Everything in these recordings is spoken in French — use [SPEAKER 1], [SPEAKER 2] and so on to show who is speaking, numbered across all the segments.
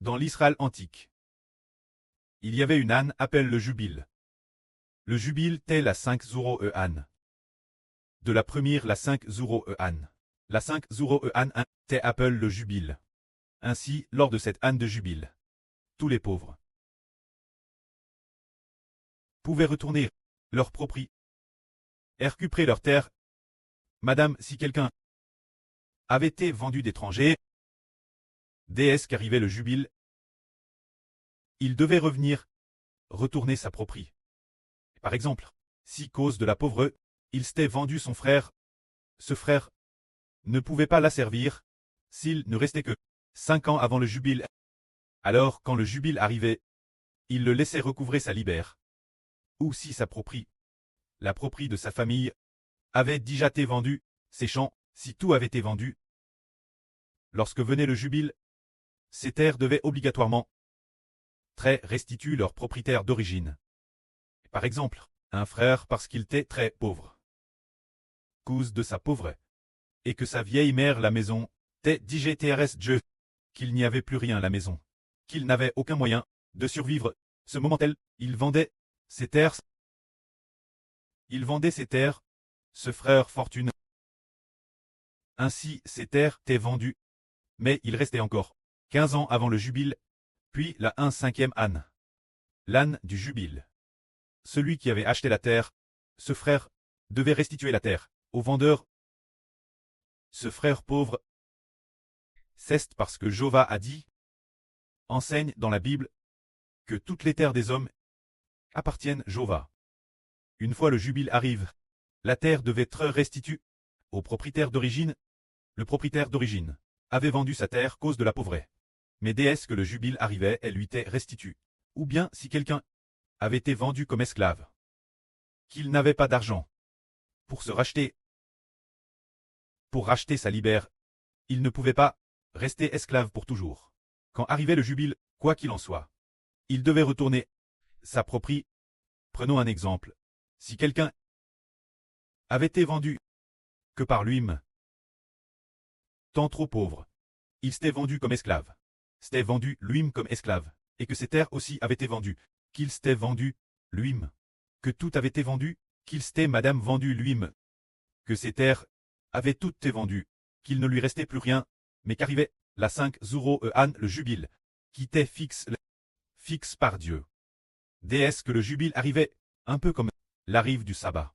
[SPEAKER 1] Dans l'Israël antique, il y avait une âne appelée le jubile. Le jubile était la 5 zuro âne. De la première la 5 zuro âne. La 5 zuro âne était appelée le jubile. Ainsi, lors de cette âne de jubile, tous les pauvres pouvaient retourner leur propriété et récupérer leur terre. Madame, si quelqu'un avait été vendu d'étrangers, déesse qu'arrivait le jubile, il devait revenir, retourner sa propriété. Par exemple, si cause de la pauvre, il s'était vendu son frère, ce frère ne pouvait pas la servir, s'il ne restait que 5 ans avant le jubile. Alors, quand le jubile arrivait, il le laissait recouvrer sa libère. Ou si sa propriété, la propriété de sa famille, avait déjà été vendue, ses champs, si tout avait été vendu. Lorsque venait le jubile, ces terres devaient obligatoirement restituer leur propriétaire d'origine. Par exemple, un frère parce qu'il était très pauvre, cause de sa pauvreté, et que sa vieille mère la maison, Dieu, qu'il n'y avait plus rien à la maison, qu'il n'avait aucun moyen de survivre. Ce moment-là, il vendait ses terres. Il vendait ses terres, ce frère fortune. Ainsi, ses terres étaient vendues, mais il restait encore 15 ans avant le jubile, puis la 1/5e âne. L'âne du jubile. Celui qui avait acheté la terre, ce frère, devait restituer la terre au vendeur. Ce frère pauvre, c'est parce que Jéhovah a dit, enseigne dans la Bible, que toutes les terres des hommes appartiennent à Jéhovah. Une fois le jubile arrive, la terre devait être restituée au propriétaire d'origine. Le propriétaire d'origine avait vendu sa terre à cause de la pauvreté. Mais dès que le jubile arrivait, elle lui était restituée. Ou bien si quelqu'un avait été vendu comme esclave, qu'il n'avait pas d'argent pour se racheter, pour racheter sa libère, il ne pouvait pas rester esclave pour toujours. Quand arrivait le jubile, quoi qu'il en soit, il devait retourner sa propriété. Prenons un exemple. Si quelqu'un avait été vendu que par lui-même, tant trop pauvre, il s'était vendu comme esclave, s'était vendu lui-même comme esclave, et que ses terres aussi avaient été vendues, qu'il s'était vendu lui-même, que tout avait été vendu, qu'il s'était madame vendu lui-même, que ses terres avaient toutes été vendues, qu'il ne lui restait plus rien, mais qu'arrivait la 5 zuro âne le jubile, qui était fixe par Dieu. Déesse que le jubile arrivait, un peu comme l'arrive du sabbat.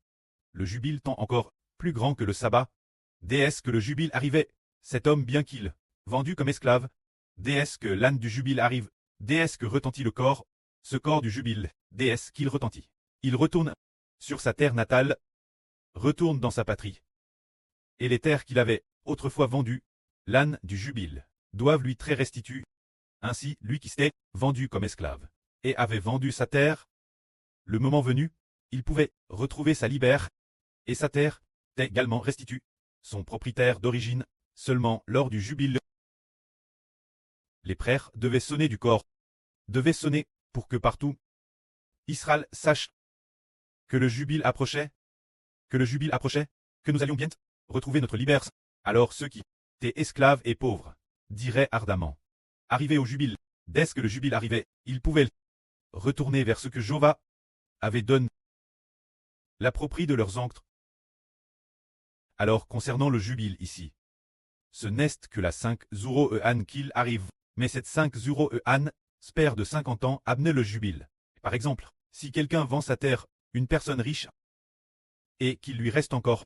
[SPEAKER 1] Le jubile tant encore plus grand que le sabbat. Déesse que le jubile arrivait, cet homme bien qu'il, vendu comme esclave. Déesse que l'âne du jubile arrive, déesse que retentit le corps, ce corps du jubile, déesse qu'il retentit. Il retourne sur sa terre natale, retourne dans sa patrie. Et les terres qu'il avait autrefois vendues, l'âne du jubile, doivent lui restituer. Ainsi, lui qui s'était vendu comme esclave, et avait vendu sa terre, le moment venu, il pouvait retrouver sa libère, et sa terre était également restituée, son propriétaire d'origine, seulement lors du jubile. Les prêtres devaient sonner du corps, devaient sonner pour que partout Israël sache que le jubile approchait, que nous allions bientôt retrouver notre liberté. Alors ceux qui étaient esclaves et pauvres diraient ardemment, arrivés au jubile, dès que le jubile arrivait, ils pouvaient retourner vers ce que Jéhovah avait donné, la propriété de leurs ancêtres. Alors concernant le jubile ici, ce n'est que la 5 zuro âne qu'il arrive, mais cette 5 zuro âne, spère de 50 ans, amenait le jubile. Par exemple, si quelqu'un vend sa terre, une personne riche, et qu'il lui reste encore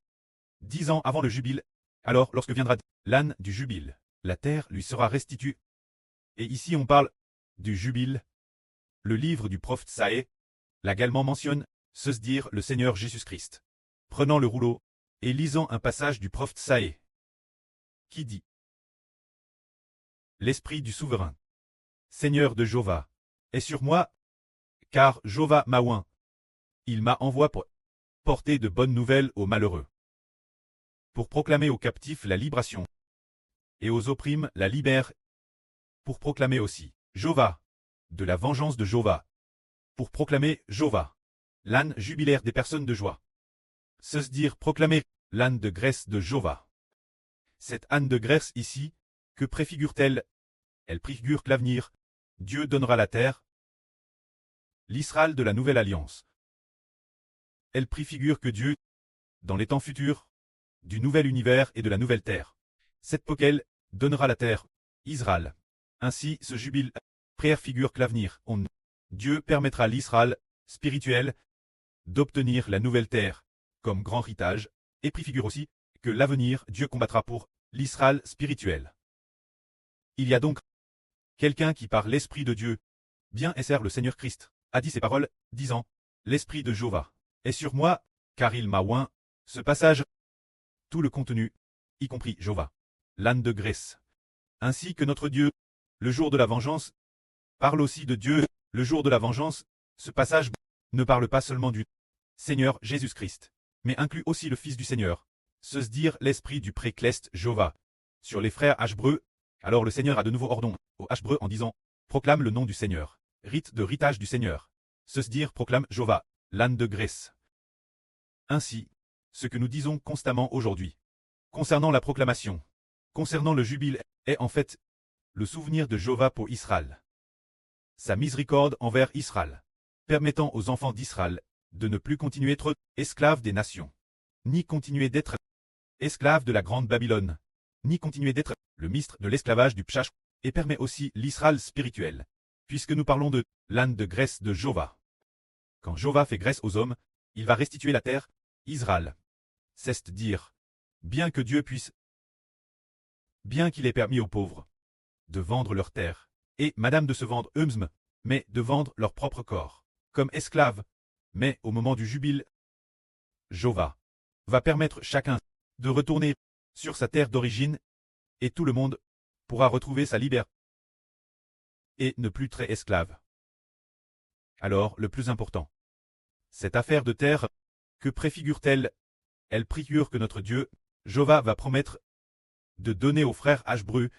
[SPEAKER 1] 10 ans avant le jubile, alors lorsque viendra l'âne du jubile, la terre lui sera restituée. Et ici on parle du jubile. Le livre du prophète Saé l'également mentionne, se dire le Seigneur Jésus-Christ, prenant le rouleau et lisant un passage du prophète Saé, qui dit: L'esprit du souverain, Seigneur de Jéhovah, est sur moi, car Jéhovah m'a oint. Il m'a envoyé pour porter de bonnes nouvelles aux malheureux, pour proclamer aux captifs la libération, et aux opprimés la libère, pour proclamer aussi Jéhovah, de la vengeance de Jéhovah, pour proclamer Jéhovah, l'âne jubilaire des personnes de joie. Se dire proclamer l'âne de graisse de Jéhovah. Cette âne de graisse ici, que préfigure-t-elle? Elle préfigure l'avenir, Dieu donnera la terre, l'Israël de la nouvelle alliance. Elle préfigure que Dieu, dans les temps futurs, du nouvel univers et de la nouvelle terre, cette poquelle donnera la terre, Israël. Ainsi, ce jubile préfigure que l'avenir, Dieu permettra à l'Israël spirituel d'obtenir la nouvelle terre comme grand héritage, et préfigure aussi que l'avenir Dieu combattra pour l'Israël spirituel. Il y a donc quelqu'un qui par l'Esprit de Dieu, bien et sert le Seigneur Christ, a dit ces paroles, disant, l'Esprit de Jéhovah est sur moi, car il m'a oint. Ce passage, tout le contenu, y compris Jéhovah, l'âne de Grèce, ainsi que notre Dieu, le jour de la vengeance, parle aussi de Dieu, le jour de la vengeance. Ce passage ne parle pas seulement du Seigneur Jésus-Christ, mais inclut aussi le Fils du Seigneur, se dire l'esprit du précleste Jéhovah, sur les frères Hébreux. Alors le Seigneur a de nouveau ordonné aux Hébreux en disant, proclame le nom du Seigneur, rite de ritage du Seigneur, se dire proclame Jéhovah, l'âne de Grèce. Ainsi, ce que nous disons constamment aujourd'hui, concernant la proclamation, concernant le jubile, est en fait le souvenir de Jéhovah pour Israël. Sa miséricorde envers Israël, permettant aux enfants d'Israël de ne plus continuer d'être esclaves des nations, ni continuer d'être esclaves de la grande Babylone, ni continuer d'être le ministre de l'esclavage du Pshach, et permet aussi l'Israël spirituel, puisque nous parlons de l'âne de Grèce de Jéhovah. Quand Jéhovah fait grâce aux hommes, il va restituer la terre, Israël. C'est-à-dire, bien que Dieu puisse, bien qu'il ait permis aux pauvres de vendre leur terre, et madame de se vendre eux-mêmes, mais de vendre leur propre corps, comme esclaves, mais au moment du jubile, Jéhovah va permettre chacun de retourner sur sa terre d'origine, et tout le monde pourra retrouver sa liberté et ne plus être esclave. Alors, le plus important, cette affaire de terre, que préfigure-t-elle? Elle préfigure que notre Dieu, Jéhovah, va promettre de donner aux frères Hébreux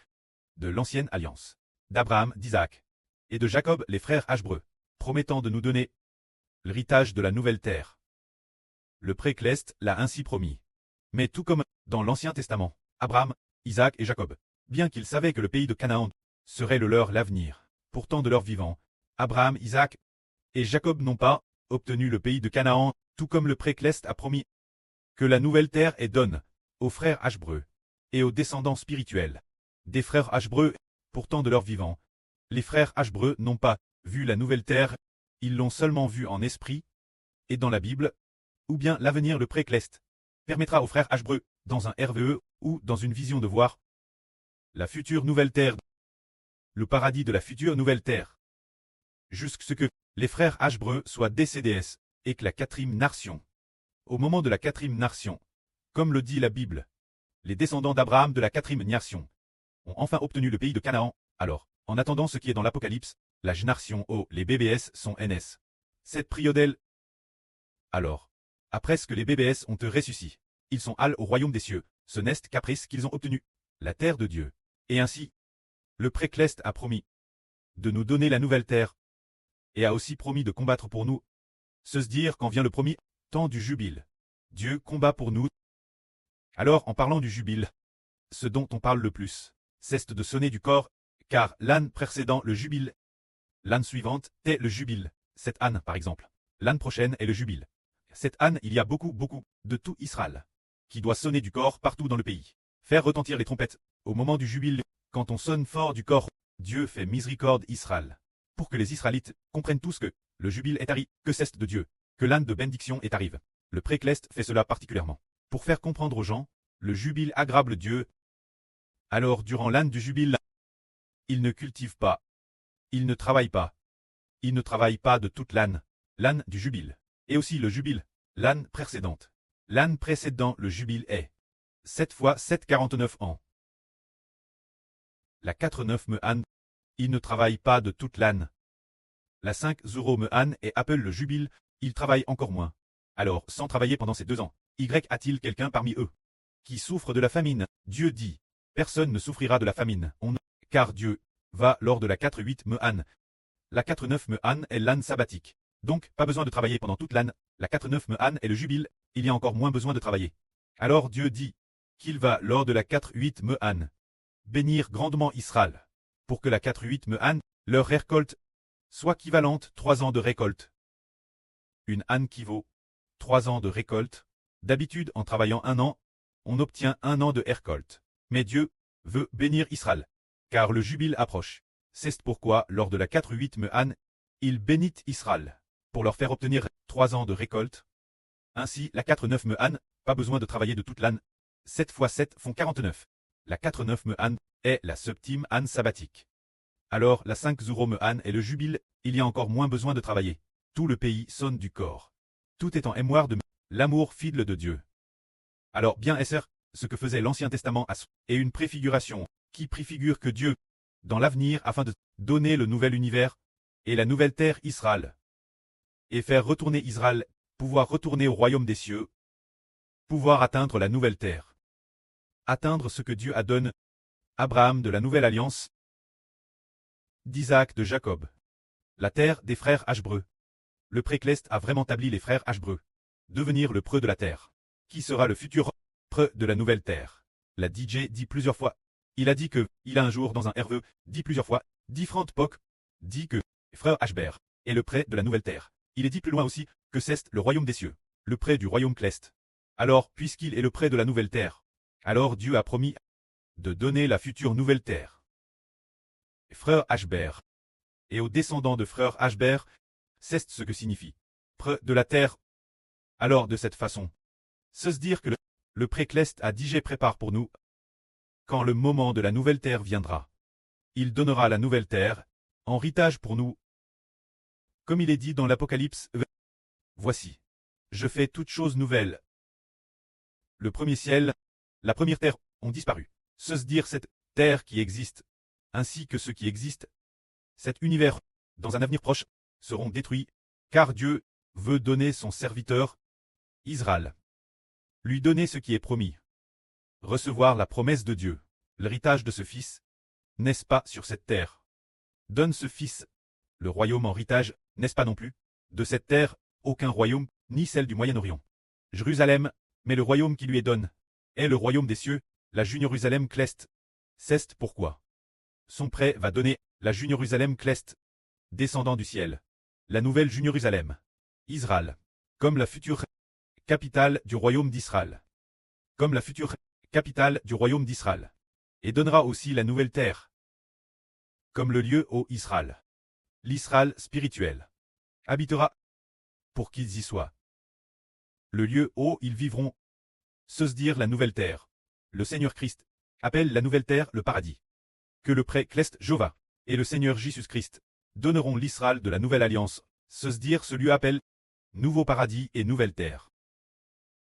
[SPEAKER 1] de l'ancienne alliance, d'Abraham, d'Isaac et de Jacob les frères Hébreux, promettant de nous donner l'héritage de la nouvelle terre. Le précleste l'a ainsi promis. Mais tout comme dans l'Ancien Testament, Abraham, Isaac et Jacob, bien qu'ils savaient que le pays de Canaan serait le leur l'avenir, pourtant de leur vivant, Abraham, Isaac et Jacob n'ont pas obtenu le pays de Canaan, tout comme le précleste a promis que la nouvelle terre est donne aux frères Hébreux et aux descendants spirituels des frères Hébreux, pourtant de leur vivant. Les frères Hébreux n'ont pas vu la nouvelle terre, ils l'ont seulement vue en esprit et dans la Bible, ou bien l'avenir le précleste permettra aux frères Hébreux, dans un RVE ou dans une vision de voir la future nouvelle terre, le paradis de la future nouvelle terre, jusqu'à ce que les frères Hébreux soient décédés et que la quatrième nation, au moment de la quatrième nation, comme le dit la Bible, les descendants d'Abraham de la quatrième nation ont enfin obtenu le pays de Canaan. Alors, en attendant ce qui est dans l'Apocalypse, la génération O, les BBS sont NS. Cette priodelle. Alors, après ce que les BBS ont ressuscité, ils sont allés au royaume des cieux, ce n'est qu'après ce qu'ils ont obtenu, la terre de Dieu. Et ainsi, le précleste a promis de nous donner la nouvelle terre, et a aussi promis de combattre pour nous, se dire quand vient le premier temps du jubile. Dieu combat pour nous. Alors en parlant du jubile, ce dont on parle le plus, c'est de sonner du corps, car l'âne précédent le jubile, l'âne suivante est le jubile, cette âne par exemple, l'âne prochaine est le jubile. Cette âne il y a beaucoup de tout Israël, qui doit sonner du corps partout dans le pays, faire retentir les trompettes, au moment du jubile, quand on sonne fort du corps, Dieu fait miséricorde Israël, pour que les Israélites comprennent tous que le jubile est arrivé, que c'est de Dieu, que l'âne de bénédiction est arrivé. Le précleste fait cela particulièrement, pour faire comprendre aux gens, le jubile aggrave Dieu. Alors durant l'âne du jubile, il ne cultive pas, il ne travaille pas, il ne travaille pas de toute l'âne du jubile, et aussi le jubile, l'âne précédente. L'âne précédent le jubile est 7 fois 7 49 ans. La 4-9 me âne, il ne travaille pas de toute l'âne. La 5-0 me âne et appelle le jubile, il travaille encore moins. Alors, sans travailler pendant ces 2 ans, a-t-il quelqu'un parmi eux qui souffre de la famine? Dieu dit, personne ne souffrira de la famine, car Dieu va lors de la 4-8 me âne. La 4-9 me âne est l'âne sabbatique. Donc, pas besoin de travailler pendant toute l'âne. La 4-9 me âne est le jubile, il y a encore moins besoin de travailler. Alors Dieu dit qu'il va lors de la 4-8 me âne bénir grandement Israël, pour que la 4-8 me âne leur récolte soit équivalente 3 ans de récolte. Une âne qui vaut 3 ans de récolte. D'habitude, en travaillant 1 an, on obtient 1 an de récolte. Mais Dieu veut bénir Israël, car le jubile approche. C'est pourquoi, lors de la 4-8 âne, il bénit Israël, pour leur faire obtenir 3 ans de récolte. Ainsi, la 4-9 âne, pas besoin de travailler de toute l'âne. 7 fois 7 font 49. La 4-9 âne est la septième âne sabbatique. Alors, la 5-0 âne est le jubile, il y a encore moins besoin de travailler. Tout le pays sonne du corps. Tout est en mémoire de l'amour fidèle de Dieu. Alors, bien est ce que faisait l'Ancien Testament et une préfiguration, qui préfigure que Dieu, dans l'avenir, afin de donner le nouvel univers et la nouvelle terre Israël, et faire retourner Israël, pouvoir retourner au royaume des cieux, pouvoir atteindre la nouvelle terre, atteindre ce que Dieu a donné Abraham de la nouvelle alliance, d'Isaac de Jacob, la terre des frères Hébreux. Le précleste a vraiment établi les frères Hébreux, devenir le preux de la terre, qui sera le futur preux de la nouvelle terre. La DJ dit plusieurs fois, il a dit que, il a un jour dans un herveux, dit plusieurs fois, différentes pocs, dit que, frère Hbert, est le près de la nouvelle terre. Il est dit plus loin aussi, que c'est le royaume des cieux, le près du royaume cleste. Alors, puisqu'il est le près de la nouvelle terre, alors Dieu a promis de donner la future nouvelle terre. Frère Hbert. Et aux descendants de frère Hbert, c'est ce que signifie près de la terre. Alors de cette façon, se dire que le précleste a dit prépare pour nous. Quand le moment de la nouvelle terre viendra, il donnera la nouvelle terre, en héritage pour nous. Comme il est dit dans l'Apocalypse, voici, je fais toutes choses nouvelles. Le premier ciel, la première terre ont disparu. Se dire cette terre qui existe, ainsi que ce qui existe, cet univers, dans un avenir proche, seront détruits, car Dieu veut donner son serviteur, Israël. Lui donner ce qui est promis. Recevoir la promesse de Dieu, l'héritage de ce fils, n'est-ce pas sur cette terre? Donne ce fils, le royaume en héritage, n'est-ce pas non plus? De cette terre, aucun royaume, ni celle du Moyen-Orient. Jérusalem, mais le royaume qui lui est donné, est le royaume des cieux, la Jérusalem cleste. C'est pourquoi son prêt va donner la Jérusalem cleste, descendant du ciel, la nouvelle Jérusalem, Israël, comme la future capitale du royaume d'Israël, comme la future capitale du royaume d'Israël, et donnera aussi la nouvelle terre, comme le lieu ô Israël, l'Israël spirituel, habitera, pour qu'ils y soient. Le lieu où ils vivront, se dire la nouvelle terre, le Seigneur Christ, appelle la nouvelle terre le paradis. Que le précleste Jova, et le Seigneur Jésus-Christ, donneront l'Israël de la nouvelle alliance, se dire ce lieu appelle, nouveau paradis et nouvelle terre.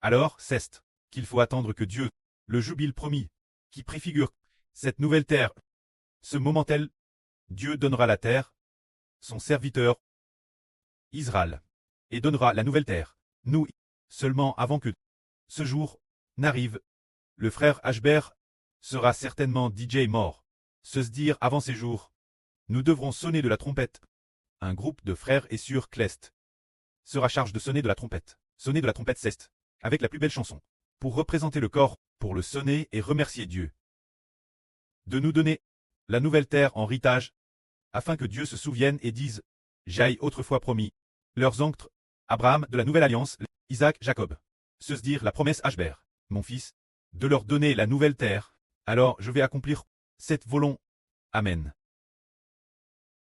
[SPEAKER 1] Alors, c'est qu'il faut attendre que Dieu, le jubile promis, qui préfigure cette nouvelle terre, ce moment tel, Dieu donnera la terre, son serviteur, Israël, et donnera la nouvelle terre, nous, seulement avant que ce jour n'arrive, le frère Hbert sera certainement DJ mort, se dire avant ces jours, nous devrons sonner de la trompette. Un groupe de frères et sœurs cleste sera chargé de sonner de la trompette ceste, avec la plus belle chanson, pour représenter le corps, pour le sonner et remercier Dieu de nous donner la nouvelle terre en héritage, afin que Dieu se souvienne et dise, j'aille autrefois promis, leurs oncles, Abraham de la nouvelle alliance, Isaac, Jacob, se dire la promesse Hbert, mon fils, de leur donner la nouvelle terre, alors je vais accomplir cette volonté. Amen.